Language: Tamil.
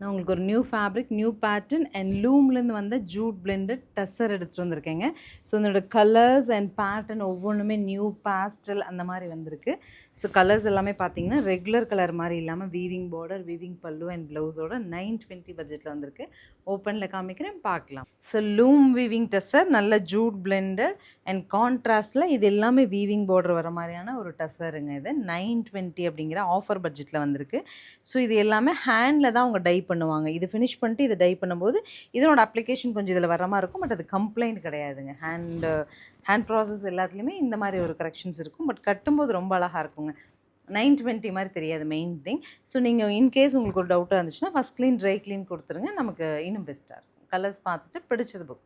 நான் உங்களுக்கு ஒரு new fabric, new pattern and லூம்லேருந்து வந்த ஜூட் பிளெண்டட் டஸ்ஸர் எடுத்துகிட்டு வந்திருக்கேங்க. ஸோ இதோட கலர்ஸ் அண்ட் பேட்டர்ன் ஒவ்வொன்றுமே நியூ பாஸ்டல் அந்த மாதிரி வந்திருக்கு. ஸோ கலர்ஸ் எல்லாமே பார்த்தீங்கன்னா ரெகுலர் கலர் மாதிரி இல்லாமல் வீவிங் பார்டர், வீவிங் பல்லு அண்ட் ப்ளவுஸோட 920 பட்ஜெட்டில் வந்திருக்கு. ஓப்பனில் காமிக்கிறேன், பார்க்கலாம். ஸோ லூம் வீவிங் டஸ்ஸர், நல்ல ஜூட் பிளெண்டட் அண்ட் கான்ட்ராஸ்டில் இது எல்லாமே வீவிங் பார்டர் வர மாதிரியான ஒரு டஸ்ஸருங்க. இது 920 அப்படிங்கிற ஆஃபர் பட்ஜெட்டில் வந்திருக்கு. ஸோ இது எல்லாமே ஹேண்டில் தான் அவங்க டை பண்ணுவாங்க. இது ஃபினிஷ் பண்ணிட்டு இதை டை பண்ணும்போது இதனோட அப்ளிகேஷன் கொஞ்சம் இதில் வர மாதிரி இருக்கும். பட் அது கம்ப்ளைண்ட் கிடையாதுங்க. ஹேண்ட் ப்ராசஸ் எல்லாத்துலேயுமே இந்த மாதிரி ஒரு கரெக்ஷன்ஸ் இருக்கும். பட் கட்டும்போது ரொம்ப அழகாக இருக்குங்க. 920 மாதிரி தெரியாது மெயின் திங். ஸோ நீங்கள் இன்கேஸ் உங்களுக்கு ஒரு டவுட்டாக இருந்துச்சுன்னா ஃபஸ்ட் க்ளீன், ட்ரை க்ளீன் கொடுத்துருங்க. நமக்கு இன்னும் பெஸ்ட்டாக இருக்கும். கலர்ஸ் பார்த்துட்டு பிடிச்சது புக்